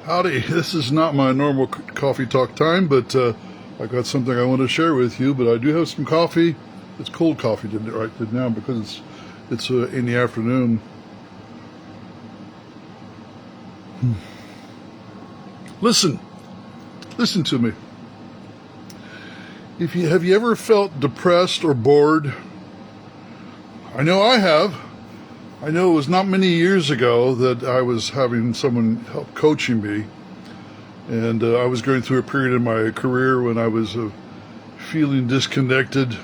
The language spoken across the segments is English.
Howdy, this is not my normal coffee talk time, but I got something I want to share with you. But I do have some coffee. It's cold coffee right now because it's in the afternoon. Listen to me. Have you ever felt depressed or bored? I know I have. I know it was not many years ago that I was having someone help coaching me, and I was going through a period in my career when I was feeling disconnected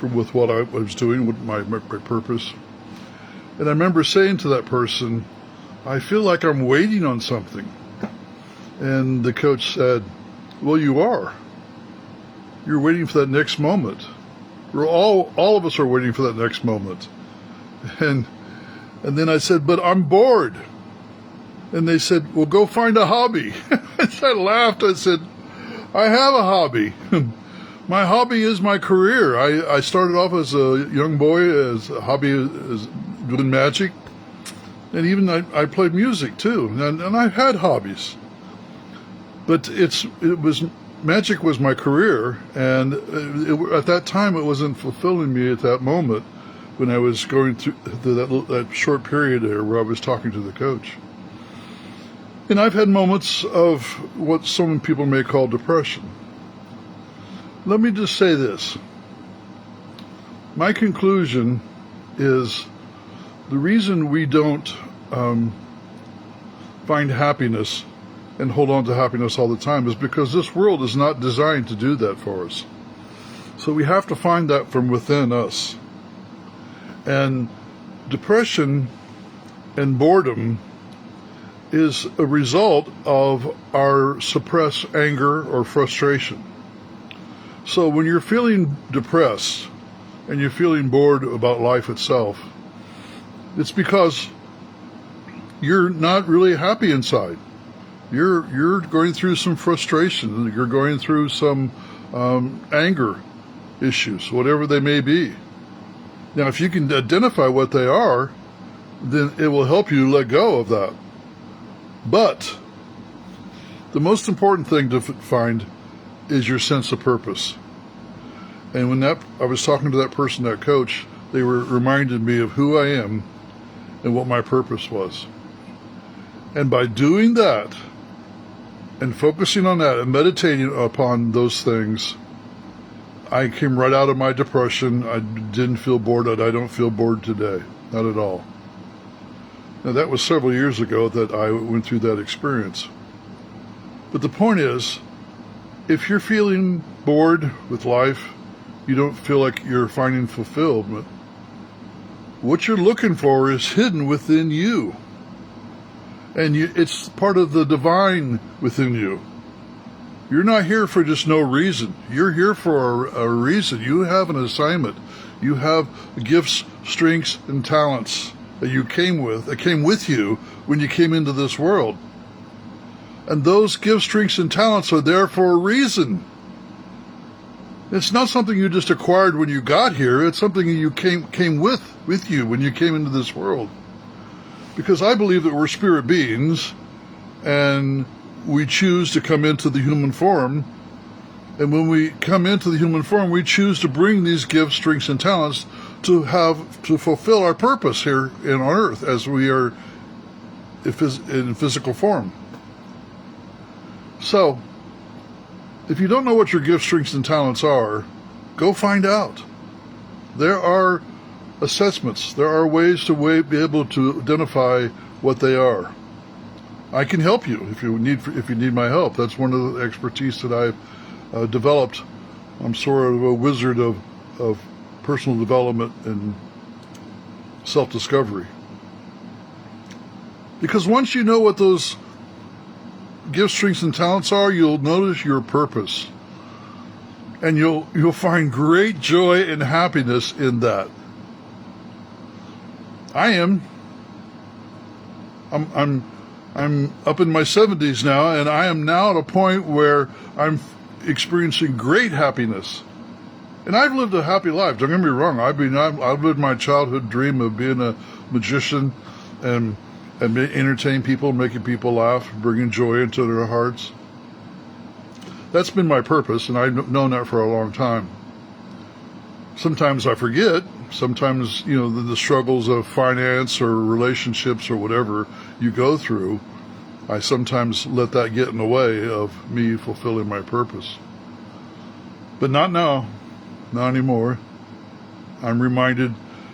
with what I was doing, with my purpose. And I remember saying to that person, I feel like I'm waiting on something. And the coach said, well, you are. You're waiting for that next moment. We're all of us are waiting for that next moment. And then I said, but I'm bored. And they said, well, go find a hobby. I laughed. I said, I have a hobby. My hobby is my career. I started off as a young boy as a hobby is doing magic. And even I played music too. And I've had hobbies. But magic was my career. And at that time, it wasn't fulfilling me at that moment, when I was going through that short period there where I was talking to the coach. And I've had moments of what some people may call depression. Let me just say this. My conclusion is the reason we don't find happiness and hold on to happiness all the time is because this world is not designed to do that for us. So we have to find that from within us. And depression and boredom is a result of our suppressed anger or frustration. So when you're feeling depressed and you're feeling bored about life itself, it's because you're not really happy inside. You're going through some frustration. You're going through some anger issues, whatever they may be. Now, if you can identify what they are, then it will help you let go of that. But the most important thing to find is your sense of purpose. And when I was talking to that person, that coach, they were reminded me of who I am and what my purpose was. And by doing that and focusing on that and meditating upon those things, I came right out of my depression. I didn't feel bored. I don't feel bored today. Not at all. Now, that was several years ago that I went through that experience. But the point is, if you're feeling bored with life, you don't feel like you're finding fulfillment, what you're looking for is hidden within you. And it's part of the divine within you. You're not here for just no reason. You're here for a reason. You have an assignment. You have gifts, strengths, and talents that came with you when you came into this world. And those gifts, strengths, and talents are there for a reason. It's not something you just acquired when you got here. It's something you came with you when you came into this world. Because I believe that we're spirit beings, and we choose to come into the human form. And when we come into the human form, we choose to bring these gifts, strengths, and talents to fulfill our purpose here on earth as we are in physical form. So, if you don't know what your gifts, strengths, and talents are, go find out. There are assessments. There are ways to be able to identify what they are. I can help you if you need my help. That's one of the expertise that I've developed. I'm sort of a wizard of personal development and self-discovery. Because once you know what those gifts, strengths, and talents are, you'll notice your purpose, and you'll find great joy and happiness in that. I'm up in my 70s now, and I am now at a point where I'm experiencing great happiness. And I've lived a happy life. Don't get me wrong. I've lived my childhood dream of being a magician and and entertain people, making people laugh, bringing joy into their hearts. That's been my purpose, and I've known that for a long time. Sometimes I forget. Sometimes, the struggles of finance or relationships or whatever you go through, I sometimes let that get in the way of me fulfilling my purpose. But not now. Not anymore. I'm reminded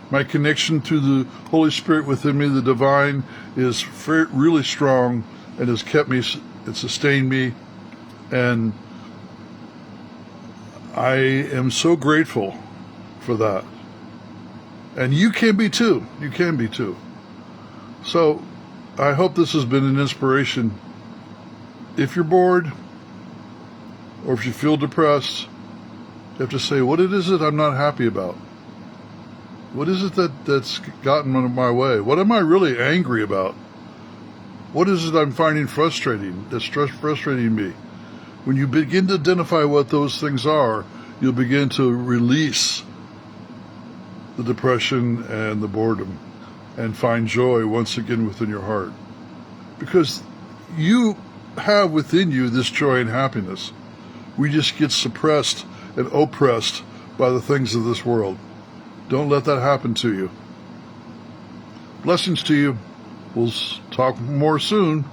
my connection to the Holy Spirit within me, the divine, is really strong and has kept me and sustained me. And I am so grateful for that. And you can be too. You can be too. So I hope this has been an inspiration. If you're bored or if you feel depressed, you have to say, what it is that I'm not happy about? What is it that's gotten in my way? What am I really angry about? What is it I'm finding frustrating, that's frustrating me? When you begin to identify what those things are, you'll begin to release the depression and the boredom and find joy once again within your heart. Because you have within you this joy and happiness. We just get suppressed and oppressed by the things of this world. Don't let that happen to you. Blessings to you. We'll talk more soon.